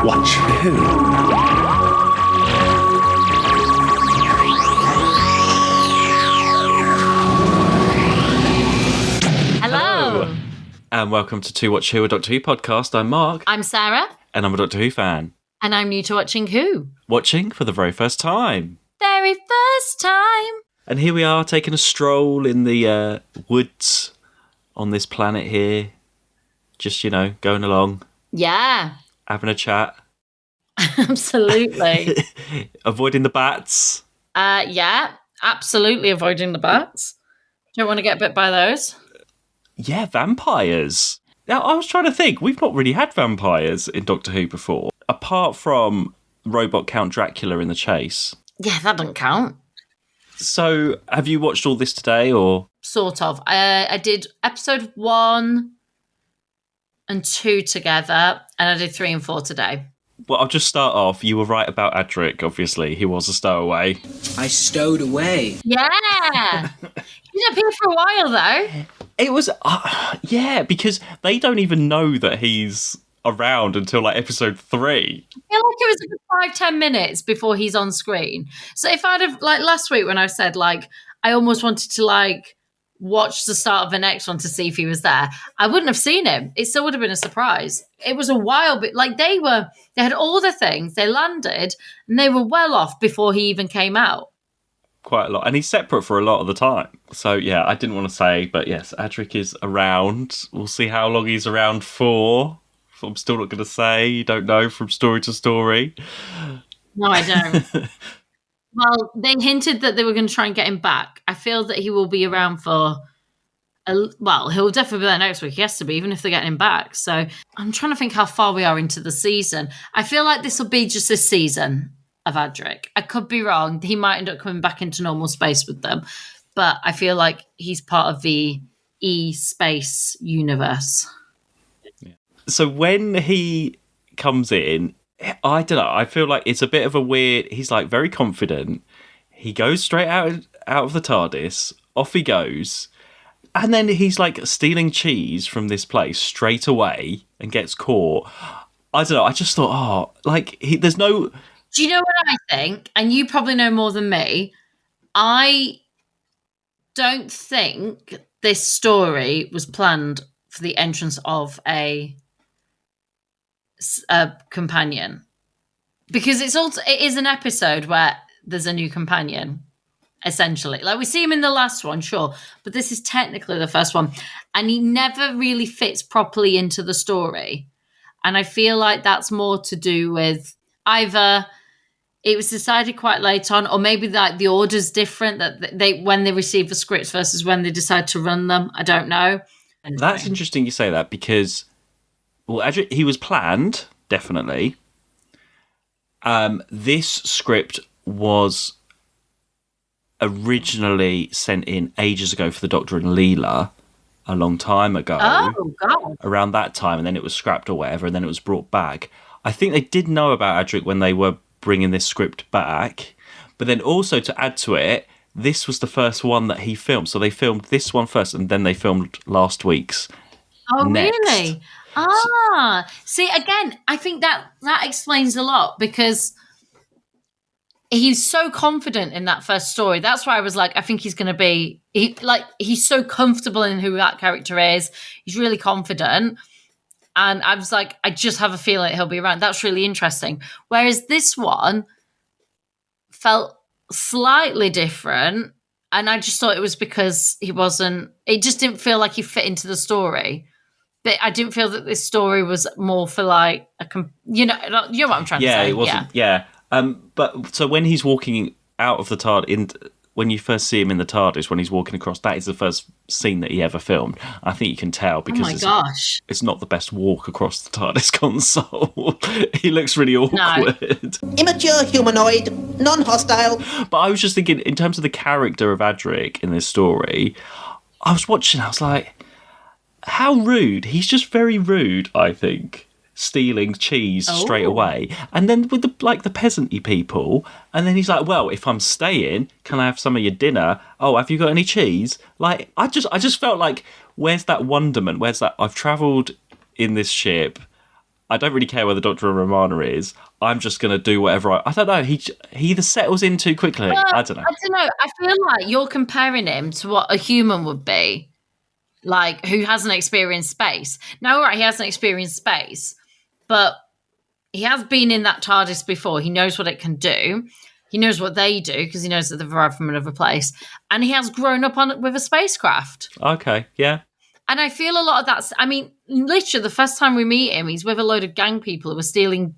Watch Who? Hello. And welcome to Two Watch Who, a Doctor Who podcast. I'm Mark. I'm Sarah. And I'm a Doctor Who fan. And I'm new to watching Who. Watching for the very first time. Very first time. And here we are taking a stroll in the woods on this planet here. Just, going along. Yeah. Having a chat. Absolutely. Avoiding the bats. Yeah. Absolutely avoiding the bats. Don't want to get bit by those. Yeah, vampires. Now, I was trying to think. We've not really had vampires in Doctor Who before. Apart from Robot Count Dracula in The Chase. Yeah, that doesn't count. So, have you watched all this today, or...? Sort of. I did episode 1 and 2 together, and I did 3 and 4 today. Well, I'll just start off. You were right about Adric, obviously. He was a stowaway. I stowed away. Yeah! He's up here for a while, though. It was... yeah, because they don't even know that he's around until, episode 3. I feel like it was a good 5-10 minutes before he's on screen. So if I'd have, last week when I said, I almost wanted to, watch the start of the next one to see if he was there, I wouldn't have seen him. It still would have been a surprise. It was a while, but they had all the things, they landed, and they were well off before he even came out. Quite a lot. And he's separate for a lot of the time. So, yeah, I didn't want to say, but yes, Adric is around. We'll see how long he's around for. I'm still not going to say. You don't know from story to story. No, I don't. Well, they hinted that they were going to try and get him back. I feel that he will be around for... he'll definitely be there next week. He has to be, even if they're getting him back. So I'm trying to think how far we are into the season. I feel like this will be just this season of Adric. I could be wrong. He might end up coming back into normal space with them. But I feel like he's part of the E-space universe. Yeah. So when he comes in... I don't know. I feel like it's a bit of a weird... He's very confident. He goes straight out of the TARDIS. Off he goes. And then he's stealing cheese from this place straight away and gets caught. I don't know. I just thought, there's no... Do you know what I think? And you probably know more than me. I don't think this story was planned for the entrance of a companion, because it is an episode where there's a new companion, essentially. We see him in the last one, sure, but this is technically the first one, and he never really fits properly into the story. And I feel like that's more to do with either it was decided quite late on, or maybe the order's different, that they when they receive the scripts versus when they decide to run them. I don't know. That's interesting you say that, because Adric, he was planned, definitely. This script was originally sent in ages ago for the Doctor and Leela, a long time ago. Oh, God. Around that time, and then it was scrapped or whatever, and then it was brought back. I think they did know about Adric when they were bringing this script back. But then also, to add to it, this was the first one that he filmed. So they filmed this one first, and then they filmed last week's. Oh, next. Really? See, again, I think that explains a lot, because he's so confident in that first story. That's why I was I think he's going to be... he's so comfortable in who that character is. He's really confident. And I was I just have a feeling he'll be around. That's really interesting. Whereas this one felt slightly different. And I just thought it was because he wasn't... It just didn't feel like he fit into the story. But I didn't feel that this story was more for you know what I'm trying to say. Yeah, it wasn't. Yeah. But so when he's walking out of the TARDIS, when you first see him in the TARDIS, when he's walking across, that is the first scene that he ever filmed. I think you can tell, because it's not the best walk across the TARDIS console. He looks really awkward. No. Immature humanoid, non-hostile. But I was just thinking, in terms of the character of Adric in this story, I was watching, I was like, how rude. He's just very rude, I think. Stealing cheese straight away. And then with the peasant-y people, and then he's like, well, if I'm staying, can I have some of your dinner? Oh, have you got any cheese? I just felt where's that wonderment? Where's that? I've travelled in this ship. I don't really care where the Doctor and Romana is. I'm just going to do whatever I don't know. He either settles in too quickly. I don't know. I don't know. I feel like you're comparing him to what a human would be, like, who hasn't experienced space. Now, all right, he hasn't experienced space, but he has been in that TARDIS before. He knows what it can do. He knows what they do because he knows that they've arrived from another place. And he has grown up with a spacecraft. Okay, yeah. And I feel a lot of that's, I mean, literally the first time we meet him, he's with a load of gang people who were stealing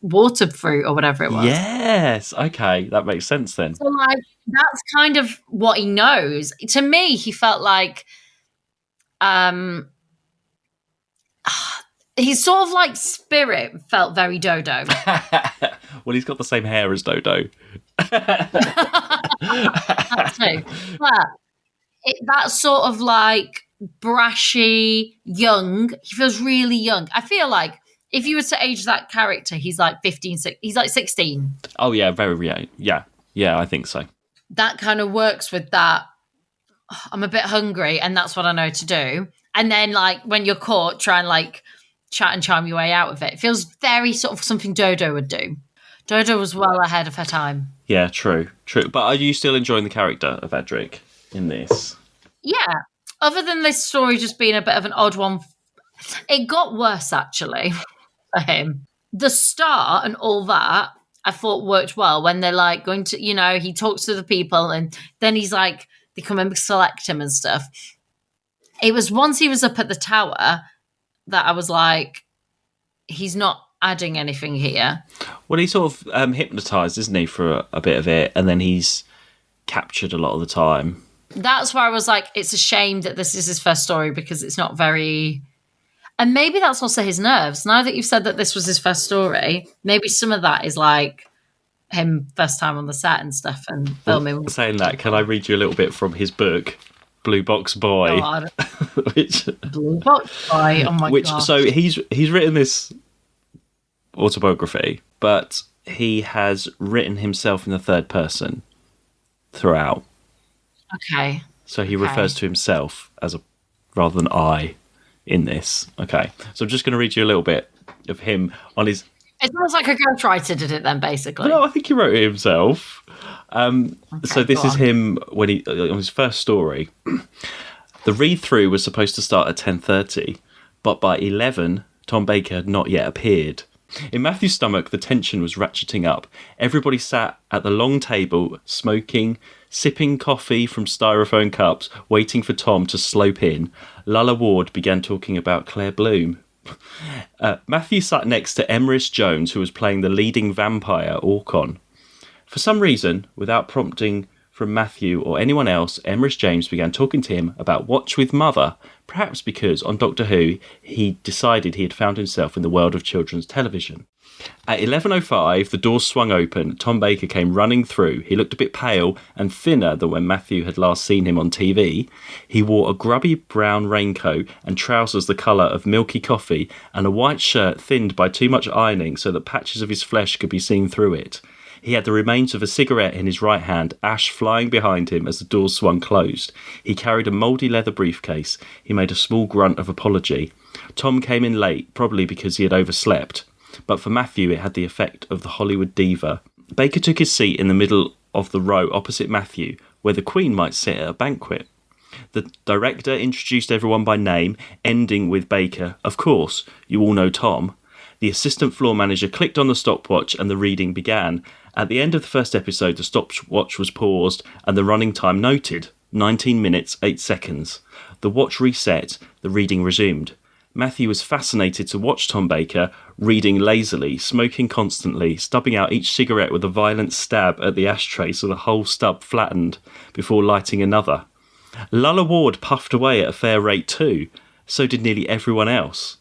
water fruit or whatever it was. Yes, okay, that makes sense then. So, like, that's kind of what he knows. To me, he felt like, he's sort of like Spirit felt very Dodo. Well, he's got the same hair as Dodo. That too. But that's sort of like brashy, young. He feels really young. I feel like if you were to age that character, he's like 15, he's like 16. Oh, yeah, very, yeah, I think so. That kind of works with that. I'm a bit hungry and that's what I know to do. And then, like, when you're caught, try and, like, chat and charm your way out of it. It feels very sort of something Dodo would do. Dodo was well ahead of her time. Yeah, true. But are you still enjoying the character of Adric in this? Yeah. Other than this story just being a bit of an odd one, it got worse, actually, for him. The start and all that, I thought worked well when they're, like, going to, you know, he talks to the people and then he's, like, they come and select him and stuff. It was once he was up at the tower that I was like, he's not adding anything here. Well, he's sort of hypnotised, isn't he, for a bit of it, and then he's captured a lot of the time. That's where I was like, it's a shame that this is his first story because it's not very... And maybe that's also his nerves. Now that you've said that this was his first story, maybe some of that is like him first time on the set and stuff and filming. Well, saying that, can I read you a little bit from his book, Blue Box Boy? God. Blue Box Boy, oh my God. So he's written this autobiography, but he has written himself in the third person throughout. Okay. So he refers to himself as a rather than I in this. Okay. So I'm just going to read you a little bit of him on his... It's almost like a ghostwriter did it then, basically. No, I think he wrote it himself. So this is him when he on his first story. The read-through was supposed to start at 10:30, but by 11, Tom Baker had not yet appeared. In Matthew's stomach, the tension was ratcheting up. Everybody sat at the long table, smoking, sipping coffee from styrofoam cups, waiting for Tom to slope in. Lulla Ward began talking about Claire Bloom. Matthew sat next to Emrys Jones, who was playing the leading vampire, Orcon. For some reason, without prompting from Matthew or anyone else, Emrys James began talking to him about Watch with Mother, perhaps because on Doctor Who he decided he had found himself in the world of children's television. At 11:05, the door swung open. Tom Baker came running through. He looked a bit pale and thinner than when Matthew had last seen him on TV. He wore a grubby brown raincoat and trousers the colour of milky coffee and a white shirt thinned by too much ironing so that patches of his flesh could be seen through it. He had the remains of a cigarette in his right hand, ash flying behind him as the door swung closed. He carried a mouldy leather briefcase. He made a small grunt of apology. Tom came in late, probably because he had overslept. But for Matthew, it had the effect of the Hollywood diva. Baker took his seat in the middle of the row opposite Matthew, where the Queen might sit at a banquet. The director introduced everyone by name, ending with Baker. Of course, you all know Tom. The assistant floor manager clicked on the stopwatch and the reading began. At the end of the first episode, the stopwatch was paused and the running time noted, 19 minutes, 8 seconds. The watch reset, the reading resumed. Matthew was fascinated to watch Tom Baker reading lazily, smoking constantly, stubbing out each cigarette with a violent stab at the ashtray so the whole stub flattened before lighting another. Lulla Ward puffed away at a fair rate too. So did nearly everyone else.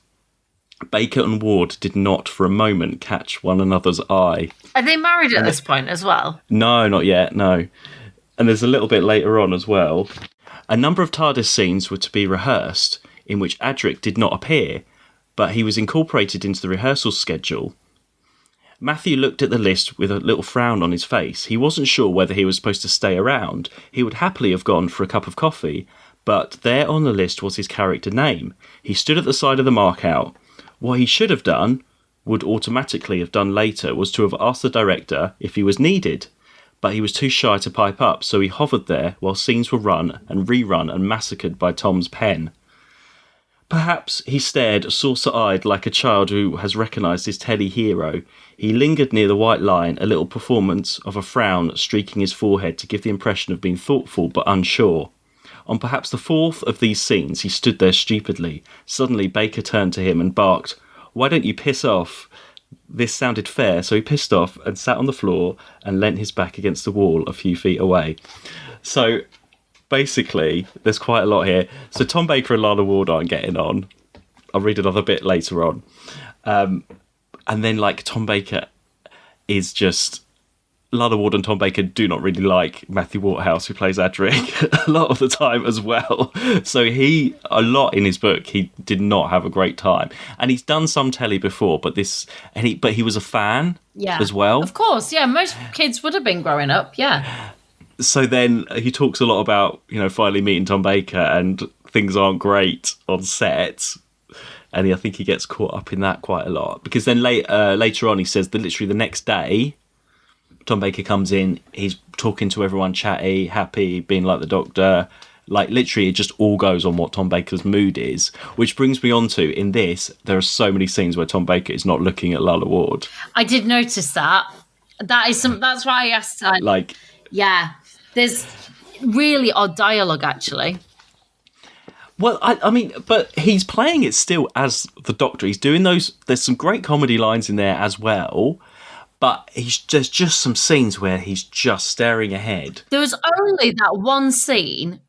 Baker and Ward did not for a moment catch one another's eye. Are they married at this point as well? No, not yet, no. And there's a little bit later on as well. A number of TARDIS scenes were to be rehearsed, in which Adric did not appear, but he was incorporated into the rehearsal schedule. Matthew looked at the list with a little frown on his face. He wasn't sure whether he was supposed to stay around. He would happily have gone for a cup of coffee, but there on the list was his character name. He stood at the side of the mark-out. What he should have done would automatically have done later was to have asked the director if he was needed, but he was too shy to pipe up, so he hovered there while scenes were run and rerun and massacred by Tom's pen. Perhaps he stared saucer-eyed like a child who has recognised his telly hero. He lingered near the white line, a little performance of a frown streaking his forehead to give the impression of being thoughtful but unsure. On perhaps the fourth of these scenes, he stood there stupidly. Suddenly, Baker turned to him and barked, "Why don't you piss off?" This sounded fair, so he pissed off and sat on the floor and leant his back against the wall a few feet away. So, basically, there's quite a lot here. So Tom Baker and Lana Ward aren't getting on. I'll read another bit later on. And then, like, Tom Baker is just... Lana Ward and Tom Baker do not really like Matthew Waterhouse, who plays Adric, a lot of the time as well. So a lot in his book, he did not have a great time. And he's done some telly before, but he was a fan as well. Of course, yeah. Most kids would have been growing up, yeah. So then he talks a lot about, finally meeting Tom Baker, and things aren't great on set. And I think he gets caught up in that quite a lot. Because then later on, he says that literally the next day, Tom Baker comes in, he's talking to everyone, chatty, happy, being like the Doctor. Like, literally, it just all goes on what Tom Baker's mood is. Which brings me on to, in this, there are so many scenes where Tom Baker is not looking at Lana Ward. I did notice that. That's why I asked. Yeah, there's really odd dialogue, actually. Well, I mean, but he's playing it still as the Doctor. He's doing those... There's some great comedy lines in there as well. But there's just some scenes where he's just staring ahead. There was only that one scene,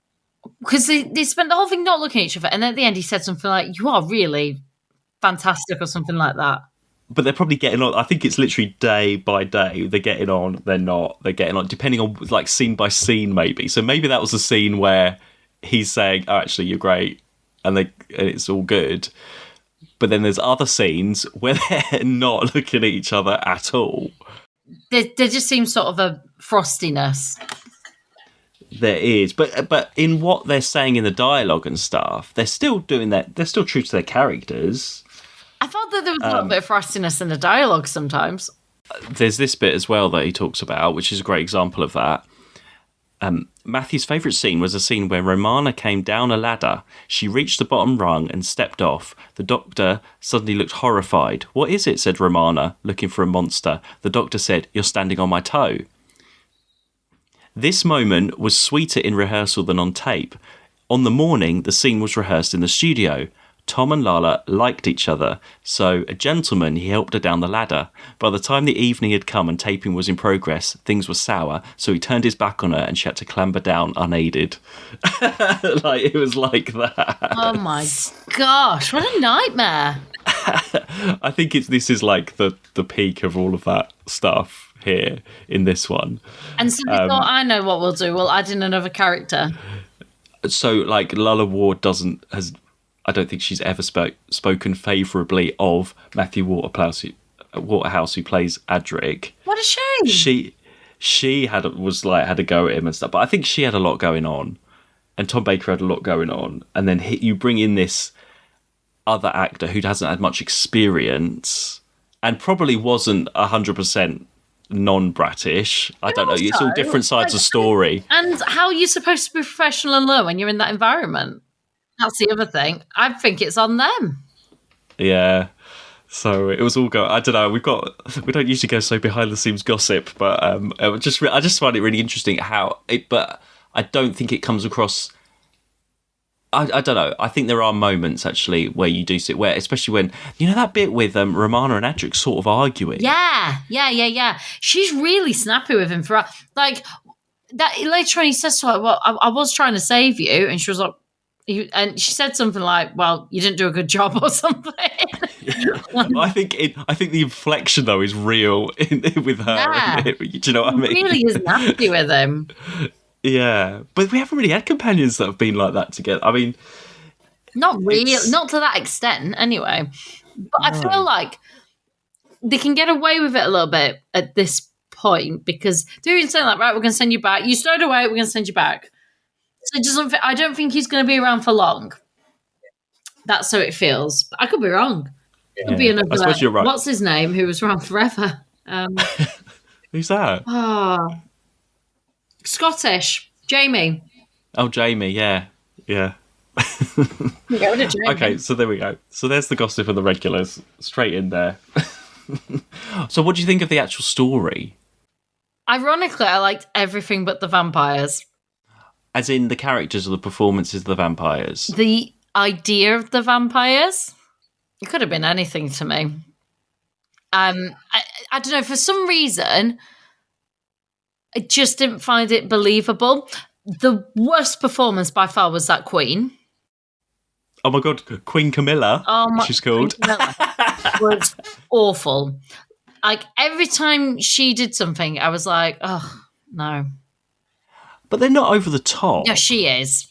because they spent the whole thing not looking at each other, and then at the end he said something like, "You are really fantastic," or something like that. But they're probably getting on. I think it's literally day by day. They're getting on, they're not, they're getting on, depending on, like, scene by scene, maybe. So maybe that was a scene where he's saying, "Oh, actually, you're great," and it's all good. But then there's other scenes where they're not looking at each other at all. There just seems sort of a frostiness. There is, but in what they're saying in the dialogue and stuff, they're still doing that. They're still true to their characters. I thought that there was a little bit of frostiness in the dialogue sometimes. There's this bit as well that he talks about, which is a great example of that. Matthew's favourite scene was a scene where Romana came down a ladder. She reached the bottom rung and stepped off. The Doctor suddenly looked horrified. "What is it?" said Romana, looking for a monster. The Doctor said, "You're standing on my toe." This moment was sweeter in rehearsal than on tape. On the morning, the scene was rehearsed in the studio. Tom and Lala liked each other, so a gentleman, he helped her down the ladder. By the time the evening had come and taping was in progress, things were sour, so he turned his back on her and she had to clamber down unaided. Like, it was like that. Oh my gosh, what a nightmare. I think this is like the peak of all of that stuff here in this one. And so they thought, I know what we'll do, we'll add in another character. So, like, Lala Ward I don't think she's ever spoken favourably of Matthew Waterhouse, who plays Adric. What a shame. She had a go at him and stuff, but I think she had a lot going on, and Tom Baker had a lot going on, and then you bring in this other actor who hasn't had much experience and probably wasn't 100% non-brattish. I don't know. It's all different sides of story. And how are you supposed to be professional and learn when you're in that environment? That's the other thing. I think it's on them. Yeah. So it was all I don't know. We don't usually go so behind the scenes gossip, but I just find it really interesting but I don't think it comes across. I don't know. I think there are moments actually where you do see it, where, especially when, that bit with Romana and Adric sort of arguing. Yeah. She's really snappy with him for like that. Later on, he says to her, "Well, I was trying to save you," and she was like. And she said something like, "Well, you didn't do a good job," or something. I think the inflection though is real with her. Yeah. Do you know what I mean? Really is nasty with him. Yeah, but we haven't really had companions that have been like that together. I mean, not really, not to that extent, anyway. But I feel like they can get away with it a little bit at this point because they're saying like, "Right, we're going to send you back. You stowed away. We're going to send you back." So I don't think he's going to be around for long. That's how it feels. But I could be wrong. Could be another. I suppose you're right. What's his name? Who was around forever? Who's that? Scottish Jamie. Oh, Jamie. Yeah. Get rid of Jamie. Okay, so there we go. So there's the gossip and the regulars straight in there. So what do you think of the actual story? Ironically, I liked everything but the vampires. As in the characters or the performances of the vampires? The idea of the vampires. It could have been anything to me. I don't know. For some reason, I just didn't find it believable. The worst performance by far was that Queen. Oh my God, Queen Camilla, she's called. Queen Camilla was awful. Like, every time she did something, I was like, oh, no. But they're not over the top. Yeah, she is.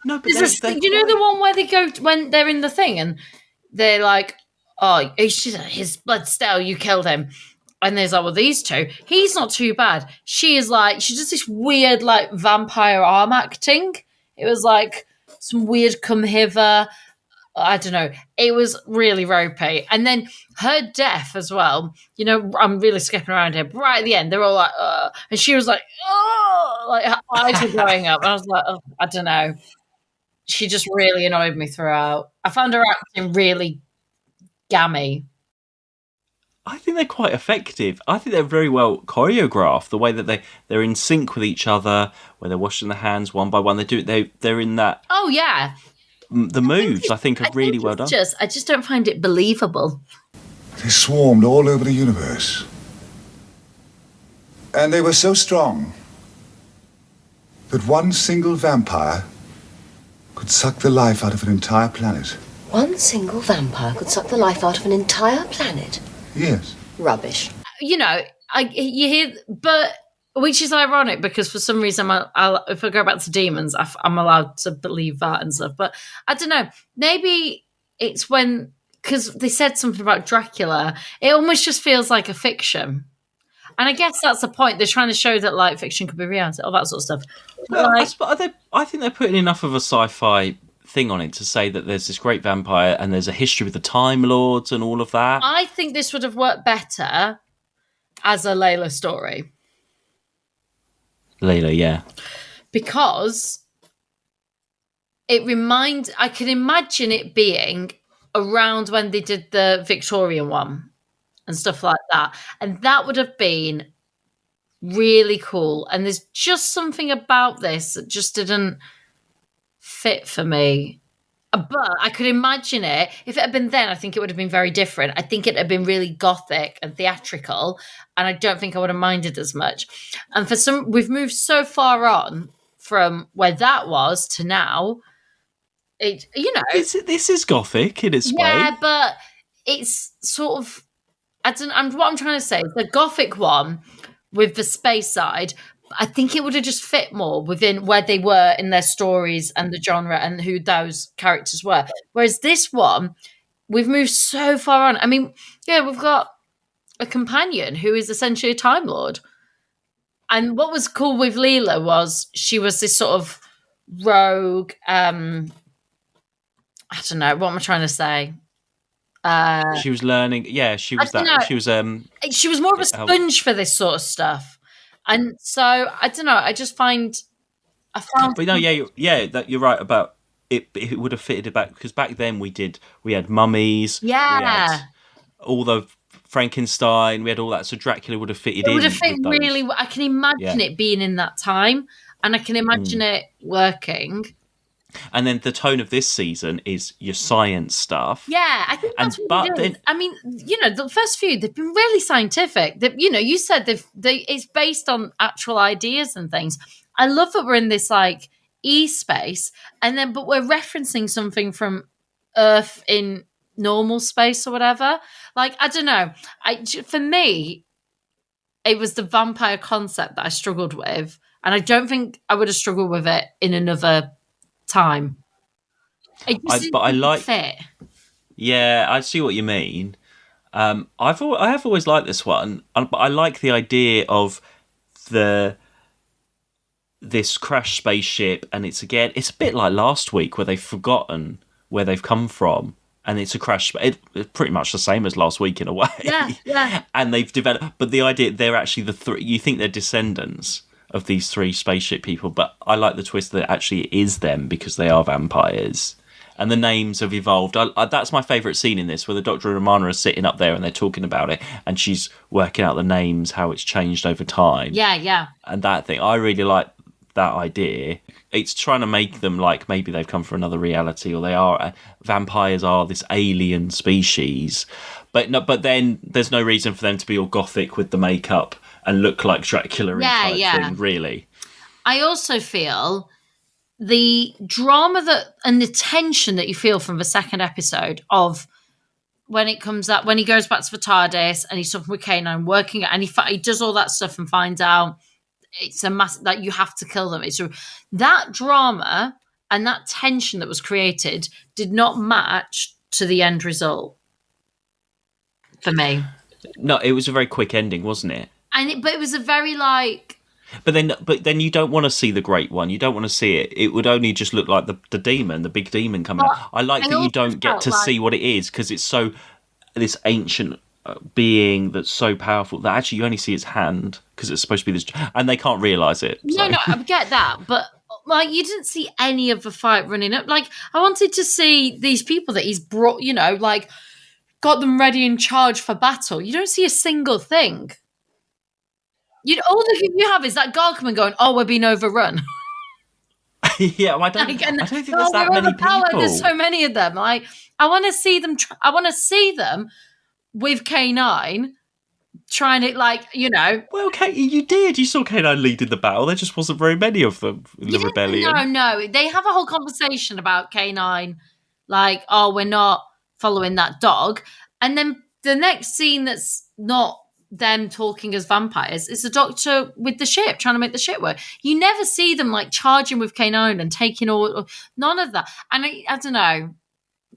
No, but You know the one where they go when they're in the thing and they're like, oh, his blood's stale, you killed him. And there's like, well, these two, he's not too bad. She is like, she does this weird like vampire arm acting. It was like some weird come hither. I don't know. It was really ropey. And then her death as well. You know, I'm really skipping around here. But right at the end, they're all like, and she was like, oh, like her eyes were going up. And I was like, oh, I don't know. She just really annoyed me throughout. I found her acting really gammy. I think they're quite effective. I think they're very well choreographed. The way that they're in sync with each other, when they're washing their hands one by one. They're in that. Oh yeah. The moves I think are really well done. I just don't find it believable. They swarmed all over the universe. And they were so strong that one single vampire could suck the life out of an entire planet. One single vampire could suck the life out of an entire planet? Yes. Rubbish. You know, you hear, but which is ironic because for some reason, if I go back to demons, I'm allowed to believe that and stuff. But I don't know. Maybe it's because they said something about Dracula. It almost just feels like a fiction. And I guess that's the point. They're trying to show that like fiction could be reality, all that sort of stuff. Well, I think they're putting enough of a sci-fi thing on it to say that there's this great vampire and there's a history with the Time Lords and all of that. I think this would have worked better as a Layla story. Layla, yeah. Because I can imagine it being around when they did the Victorian one and stuff like that. And that would have been really cool. And there's just something about this that just didn't fit for me. But I could imagine it. If it had been then, I think it would have been very different. I think it had been really gothic and theatrical, and I don't think I would have minded as much. And we've moved so far on from where that was to now. This is gothic in its way. Yeah, but it's sort of. What I'm trying to say is the gothic one with the space side. I think it would have just fit more within where they were in their stories and the genre and who those characters were. Whereas this one, we've moved so far on. I mean, yeah, we've got a companion who is essentially a Time Lord. And what was cool with Leela was she was this sort of rogue, I don't know, what am I trying to say? She was learning. Yeah, she was that. She was more of a sponge for this sort of stuff. And so I don't know. I found. But no, that you're right about it. It would have fitted it back because back then we had mummies. Yeah. We had all the Frankenstein. We had all that. So Dracula would have fitted in. It would have fit really. I can imagine it being in that time, and I can imagine it working. And then the tone of this season is your science stuff. Yeah, I think that's what they're doing. I mean, the first few, they've been really scientific. You said it's based on actual ideas and things. I love that we're in this like e-space, but we're referencing something from Earth in normal space or whatever. Like, I don't know. For me, it was the vampire concept that I struggled with, and I don't think I would have struggled with it in another time. I like fit. Yeah, I see what you mean. I have always liked this one, but I like the idea of this crash spaceship, and it's a bit like last week where they've forgotten where they've come from, and it's a crash. It's pretty much the same as last week in a way. Yeah. And they've developed, but the idea they're actually the three. You think they're descendants of these three spaceship people, but I like the twist that it actually is them because they are vampires. And the names have evolved. That's my favourite scene in this, where the Doctor and Romana are sitting up there and they're talking about it, and she's working out the names, how it's changed over time. Yeah. And that thing, I really like that idea. It's trying to make them like maybe they've come from another reality, or they are vampires are this alien species. But then there's no reason for them to be all gothic with the makeup and look like Dracula thing, really. I also feel the drama and the tension that you feel from the second episode of when it comes up, when he goes back to the TARDIS and he's talking with K9, working, and he does all that stuff and finds out it's a mass that you have to kill them. That drama and that tension that was created did not match to the end result for me. No, it was a very quick ending, wasn't it? But it was a very like. But then you don't want to see the great one. You don't want to see it. It would only just look like the demon, the big demon coming out. I like that you don't get to see what it is because it's so this ancient being that's so powerful that actually you only see its hand because it's supposed to be this, and they can't realise it. So. No, I get that, but like you didn't see any of the fight running up. Like I wanted to see these people that he's brought, like got them ready and charged for battle. You don't see a single thing. All the thing you have is that guard coming going, "Oh, we're being overrun." Yeah, I don't think there's that many people. There's so many of them. Like, I want to see them. I want to see them with K9 trying it. Well, you did. You saw K9 leading the battle. There just wasn't very many of them in the rebellion. No. They have a whole conversation about K9, like, "Oh, we're not following that dog," and then the next scene that's not them talking as vampires is the Doctor with the ship trying to make the ship work. You never see them like charging with K9 and taking all none of that. And I don't know,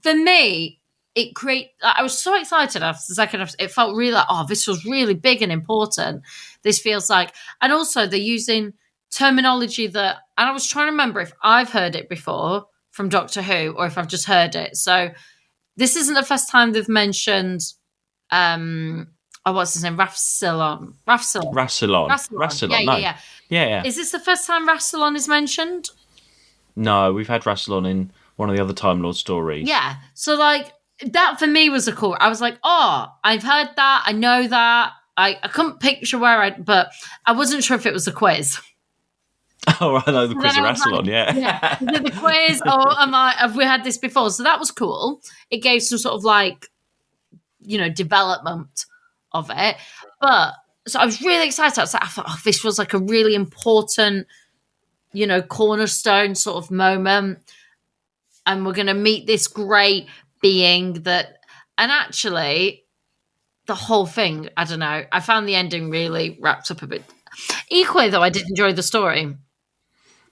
for me I was so excited after the second episode. It felt really like, oh, this was really big and important. This feels like, and also they're using terminology that, and I was trying to remember if I've heard it before from Doctor Who or if I've just heard it. So this isn't the first time they've mentioned what's his name? Rassilon. Yeah. Is this the first time Rassilon is mentioned? No, we've had Rassilon in one of the other Time Lord stories. Yeah. So, like, that for me was a cool. I was like, oh, I've heard that. I know that. I couldn't picture but I wasn't sure if it was a quiz. Oh, I know the quiz of Rassilon, yeah. Is it the quiz or have we had this before? So that was cool. It gave some sort of like, development of it. But so I was really excited. I thought, oh, this was like a really important, cornerstone sort of moment. And we're going to meet this great being that, and actually the whole thing, I don't know, I found the ending really wrapped up a bit. Equally though, I did enjoy the story.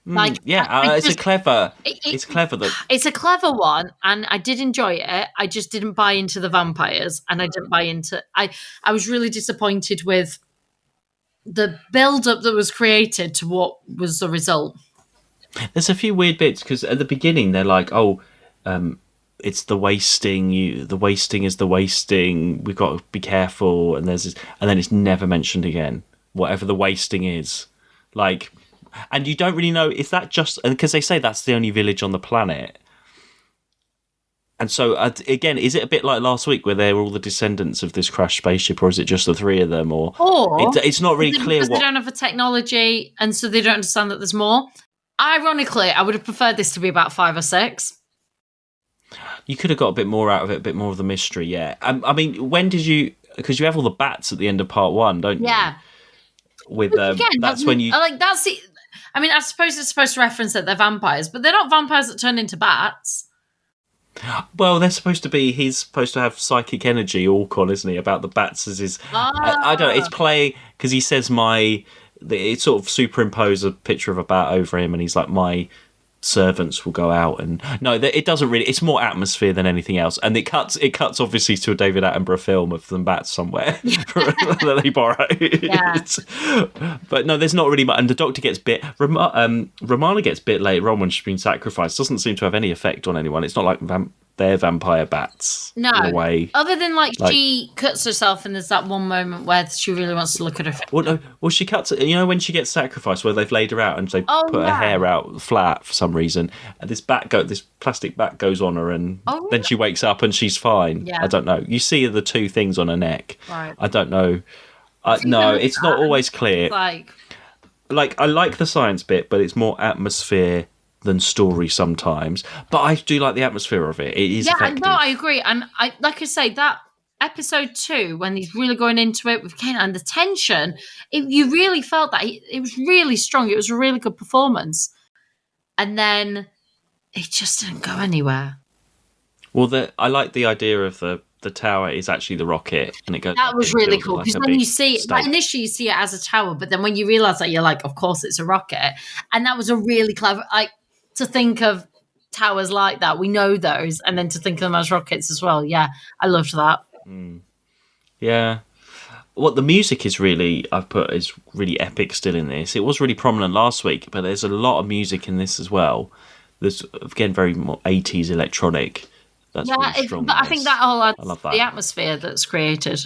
It's clever that it's a clever one, and I did enjoy it. I just didn't buy into the vampires, and I didn't buy into. I was really disappointed with the build-up that was created to what was the result. There's a few weird bits because at the beginning they're like, it's the wasting. The wasting is the wasting. We've got to be careful, and there's this, and then it's never mentioned again. Whatever the wasting is, like. And you don't really know, is that just... Because they say that's the only village on the planet. And so, again, is it a bit like last week where they're all the descendants of this crashed spaceship, or is it just the three of them? Or it's not really clear because they don't have the technology, and so they don't understand that there's more. Ironically, I would have preferred this to be about 5 or 6. You could have got a bit more out of it, a bit more of the mystery, yeah. I mean, when did you... Because you have all the bats at the end of part 1, don't you? Yeah. With that's when you... Like, that's the... I mean, I suppose it's supposed to reference that they're vampires, but they're not vampires that turn into bats. Well, they're supposed to be... He's supposed to have psychic energy, Orcon, isn't he, about the bats as his... I don't know, it's playing... Because he says it sort of superimpose a picture of a bat over him, and he's like, my servants will go out, and no, it doesn't really. It's more atmosphere than anything else, and it cuts obviously to a David Attenborough film of them bats somewhere that they borrow. Yeah. But no, there's not really much. And the Doctor gets bit. Romana gets bit later on when she's been sacrificed. Doesn't seem to have any effect on anyone. It's not like they're vampire bats. No, in a way. other than like she cuts herself, and there's that one moment where she really wants to look at her face. Well, no, well, she cuts it. You know when she gets sacrificed, where they've laid her out and they put her hair out flat for some reason, and this plastic bat goes on her, and then she wakes up and she's fine. Yeah. I don't know. You see the two things on her neck. Right. I don't know. No, it's not always clear. Like I like the science bit, but it's more atmosphere than story sometimes. But I do like the atmosphere of it. It is effective. No, I agree. And I like I say, that episode 2, when he's really going into it with Ken and the tension, you really felt that it was really strong. It was a really good performance. And then it just didn't go anywhere. Well, I like the idea of the tower is actually the rocket, and it goes. That was really cool, because when you see it, like, initially you see it as a tower, but then when you realise that, you're like, of course it's a rocket. And that was a really clever, like, to think of towers like that. We know those, and then to think of them as rockets as well. Yeah, I loved that. Yeah. What the music is really, I've put, is really epic still in this. It was really prominent last week, but there's a lot of music in this as well. There's, again, very more 80s electronic. That's really strong. But I think that all adds I love that. the atmosphere that's created.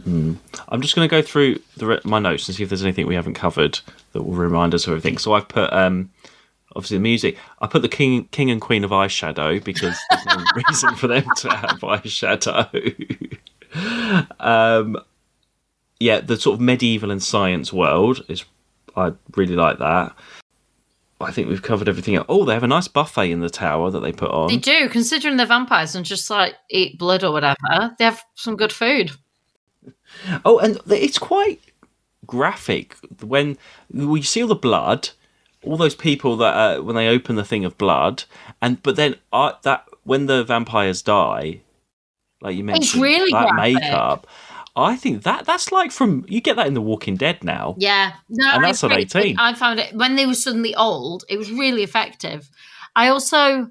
I'm just going to go through my notes and see if there's anything we haven't covered that will remind us of everything. So I've put, obviously, the music. I put the King and Queen of Eyeshadow because there's no reason for them to have eyeshadow. Yeah, the sort of medieval and science world I really like that. I think we've covered everything else. Oh, they have a nice buffet in the tower that they put on. They do, considering they're vampires and just like eat blood or whatever. They have some good food. Oh, and it's quite graphic when we see all the blood. All those people that when they open the thing of blood, but then that when the vampires die, like you mentioned, it's really that graphic. makeup. I think that's like you get that in The Walking Dead now. Yeah, no, and that's on 18. I found it when they were suddenly old. It was really effective. I also,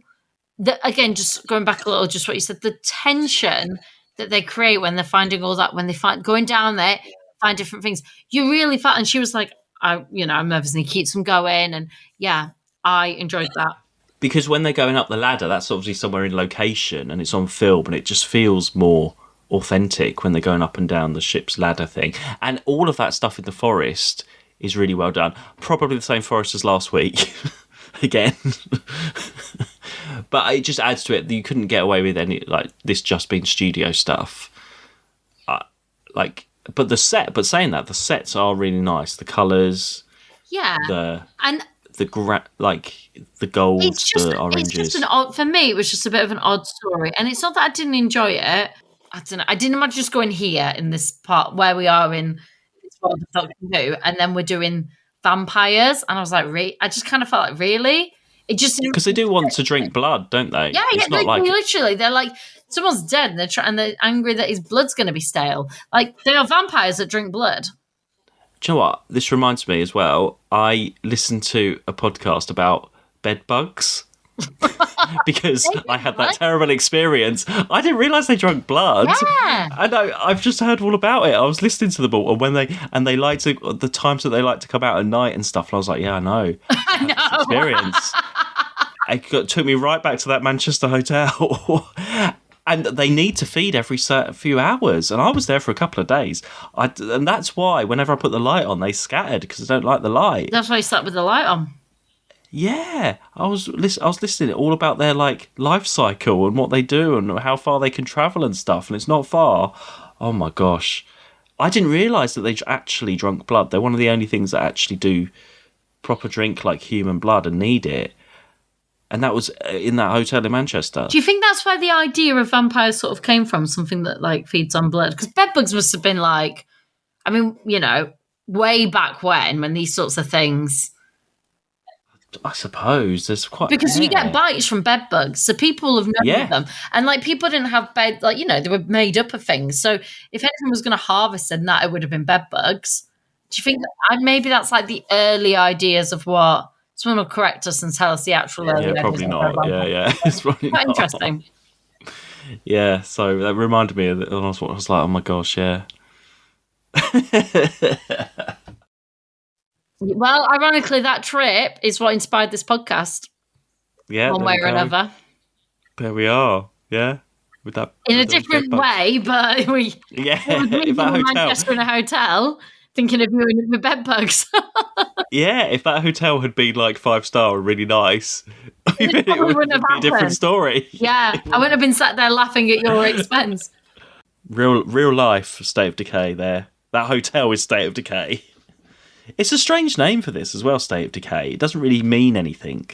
again, just going back a little, just what you said, the tension that they create when they're finding all that, when they going down there, find different things. You really felt, and she was like, I'm nervous, and he keeps them going, and yeah, I enjoyed that. Because when they're going up the ladder, that's obviously somewhere in location, and it's on film, and it just feels more authentic when they're going up and down the ship's ladder thing. And all of that stuff in the forest is really well done. Probably the same forest as last week, again. But it just adds to it. You couldn't get away with any, like, this just being studio stuff. But saying that, the sets are really nice. The colours, yeah, the gold, the oranges. It's just for me, it was just a bit of an odd story. And it's not that I didn't enjoy it. I don't know. I didn't imagine just going here in this part where we are in this world of Doctor Who, and then we're doing vampires. And I was like, I just kind of felt like, really? It just because they do want to drink blood, don't they? Yeah, it's not like literally, they're like, someone's dead, and they're angry that his blood's going to be stale. Like, they are vampires that drink blood. Do you know what? This reminds me as well. I listened to a podcast about bed bugs because I had that terrible experience. I didn't realise they drank blood. Yeah. I know. I've just heard all about it. I was listening to them all, and they like to the times that they like to come out at night and stuff. And I was like, yeah, I know. I know. Experience. It took me right back to that Manchester hotel. And they need to feed every few hours. And I was there for a couple of days. And that's why whenever I put the light on, they scattered because I don't like the light. That's why you slept with the light on. Yeah. I was listening all about their like life cycle and what they do and how far they can travel and stuff. And it's not far. Oh my gosh. I didn't realise that they actually drunk blood. They're one of the only things that actually do proper drink like human blood and need it. And that was in that hotel in Manchester. Do you think that's where the idea of vampires sort of came from? Something that like feeds on blood? Because bedbugs must have been like, I mean, way back when these sorts of things. I suppose there's quite because you get bites from bedbugs, so people have known them, and like people didn't have bed, like they were made up of things. So if anything was going to harvest in that, it would have been bedbugs. Do you think maybe that's like the early ideas of what? Someone will correct us and tell us the actual early ideas. Probably not. Yeah, it's probably quite not. Interesting. Yeah, so that reminded me of it. I was like, oh my gosh, yeah. Well, ironically, that trip is what inspired this podcast. Yeah, one way or another. There we are. Yeah, with that in a with those different bed bugs. way, but we Yeah, was meeting if that in hotel. Manchester in a hotel, thinking of you in the bed bugs. Yeah, if that hotel had been like 5-star and really nice, it probably would wouldn't have be a different happened. story. Yeah, I wouldn't have been sat there laughing at your expense. Real life State of Decay there. That hotel is State of Decay. It's a strange name for this as well, State of Decay. It doesn't really mean anything.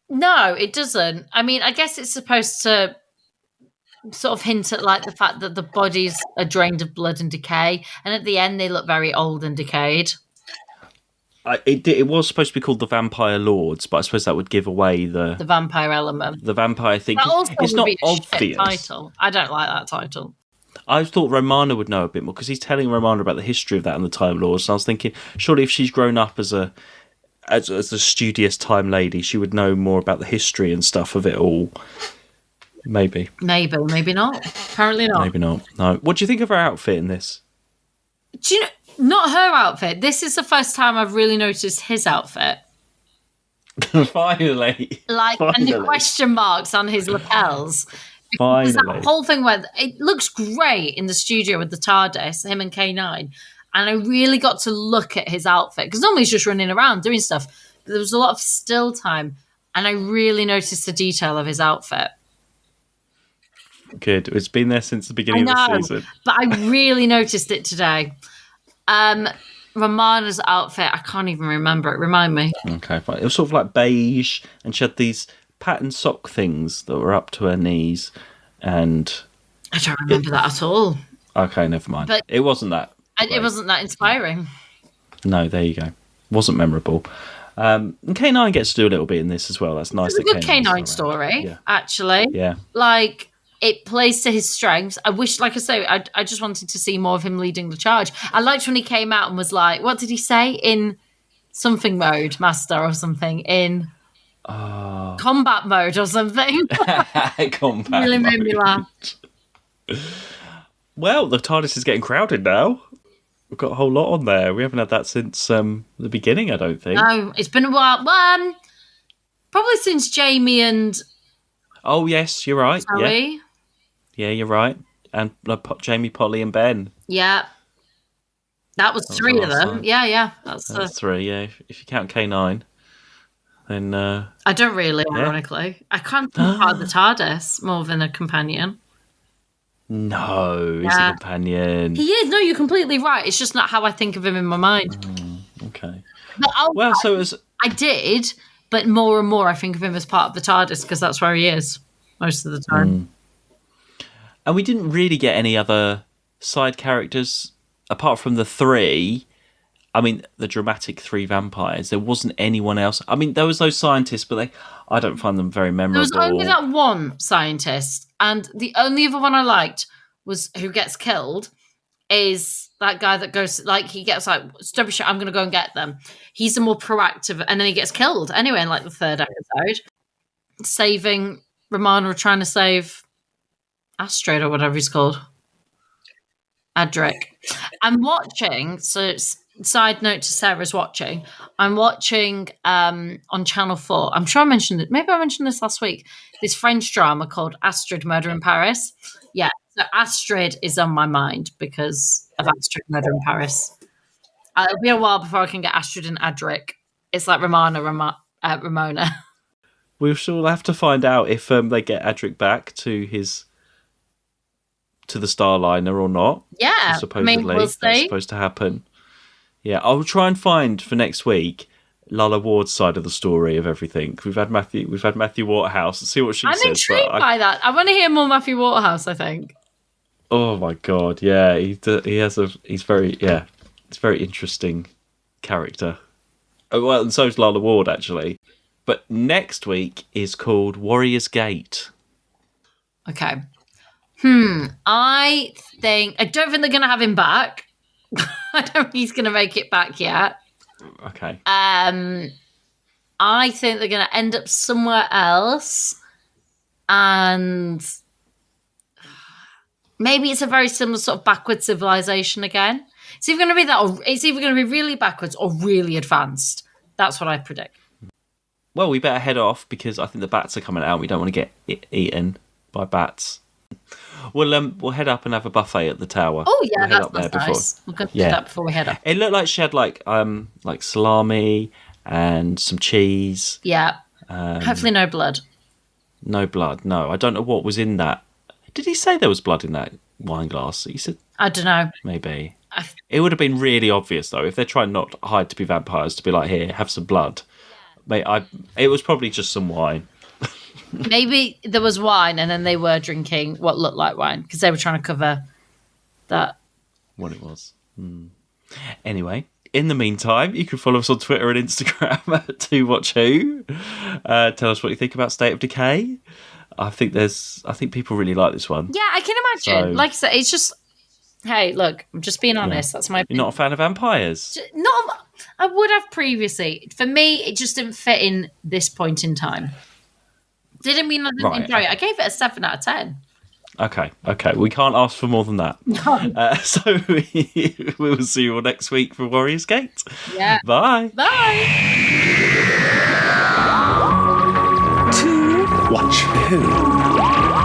No, it doesn't. I mean, I guess it's supposed to sort of hint at like the fact that the bodies are drained of blood and decay, and at the end they look very old and decayed. It was supposed to be called the Vampire Lords, but I suppose that would give away The vampire element. the vampire thing. That also It's would not be a shit obvious. title. I don't like that title. I thought Romana would know a bit more because he's telling Romana about the history of that and the Time Lords. And I was thinking, surely if she's grown up as a studious time lady, she would know more about the history and stuff of it all. Maybe Maybe not. Apparently not. Maybe not. No. What do you think of her outfit in this? Do you know? Not her outfit. This is the first time I've really noticed his outfit. Finally. And the question marks on his lapels. There's Finally. that whole thing where it looks great in the studio with the TARDIS, him and K9. And I really got to look at his outfit because normally he's just running around doing stuff. But there was a lot of still time. And I really noticed the detail of his outfit. Good. It's been there since the beginning of the season. But I really noticed it today. Romana's outfit, I can't even remember it. Remind me. Okay, fine. It was sort of like beige, and she had these pattern sock things that were up to her knees, and I don't remember that at all. Okay, never mind. But it wasn't that. It wasn't that inspiring. No, there you go. Wasn't memorable. And K9 gets to do a little bit in this as well. That's nice. It's a good K9 story, actually. Yeah. Like, it plays to his strengths. I wish, like I say, I just wanted to see more of him leading the charge. I liked when he came out and was like, what did he say? In something mode, master, or something. In combat mode or something. Combat really made me laugh. Well, the TARDIS is getting crowded now. We've got a whole lot on there. We haven't had that since the beginning, I don't think. No, it's been a while. Probably since Jamie and... Oh, yes, you're right. Zoe. Yeah, you're right. And Jamie, Polly and Ben. Yeah. That was three of them. Time. Yeah. That's three, yeah. If you count K9, then... I don't really, ironically. I can't think part of the TARDIS more than a companion. No, he's a companion. He is. No, you're completely right. It's just not how I think of him in my mind. Okay. But I did, but more and more I think of him as part of the TARDIS because that's where he is most of the time. And we didn't really get any other side characters apart from the three. I mean, the dramatic three vampires. There wasn't anyone else. I mean, there was those scientists, but I don't find them very memorable. There was only that one scientist, and the only other one I liked was who gets killed is that guy that goes, like, he gets like, stop your shit, I'm going to go and get them. He's the more proactive, and then he gets killed anyway in like the third episode. Saving Romana, or trying to save Astrid or whatever he's called. Adric. I'm watching, so side note to Sarah's watching, I'm watching on Channel 4. I'm sure I mentioned it. Maybe I mentioned this last week. This French drama called Astrid Murder in Paris. Yeah, so Astrid is on my mind because of Astrid Murder in Paris. It'll be a while before I can get Astrid and Adric. It's like Ramona. We'll still have to find out if they get Adric back to the Starliner or not. Yeah, supposedly we'll see. that's supposed to happen. Yeah, I'll try and find for next week Lala Ward's side of the story of everything. We've had Matthew Waterhouse. Let's see what she says. I'm intrigued by that. I want to hear more Matthew Waterhouse, I think. Oh my god, yeah, it's a very interesting character. Oh, well, and so's Lala Ward actually. But next week is called Warrior's Gate. Okay. I don't think they're going to have him back. I don't think he's going to make it back yet. Okay. I think they're going to end up somewhere else, and maybe it's a very similar sort of backward civilization again. It's either going to be that, or it's either going to be really backwards or really advanced. That's what I predict. Well, we better head off because I think the bats are coming out. We don't want to get eaten. by bats. We'll head up and have a buffet at the tower. Oh yeah, We'll head up that's there nice. We'll go do Yeah. that before we head up. It looked like she had like salami and some cheese. Yeah. Hopefully no blood. No blood. No, I don't know what was in that. Did he say there was blood in that wine glass? He said I don't know. maybe. It would have been really obvious though if they're trying not to hide to be vampires to be like, here, have some blood. Mate, it was probably just some wine. Maybe there was wine and then they were drinking what looked like wine because they were trying to cover that. What it was. Anyway, in the meantime, you can follow us on Twitter and Instagram at TwoWatchWho. Tell us what you think about State of Decay. I think people really like this one. Yeah, I can imagine. So- Like I said, it's just, hey, look, I'm just being honest. That's my You're not a fan of vampires? Not, I would have previously. For me, it just didn't fit in this point in time. Didn't mean I didn't Right, enjoy it. I gave it a 7 out of 10. Okay. We can't ask for more than that. So we will see you all next week for Warriors Gate. Yeah. Bye. Bye. Watch who?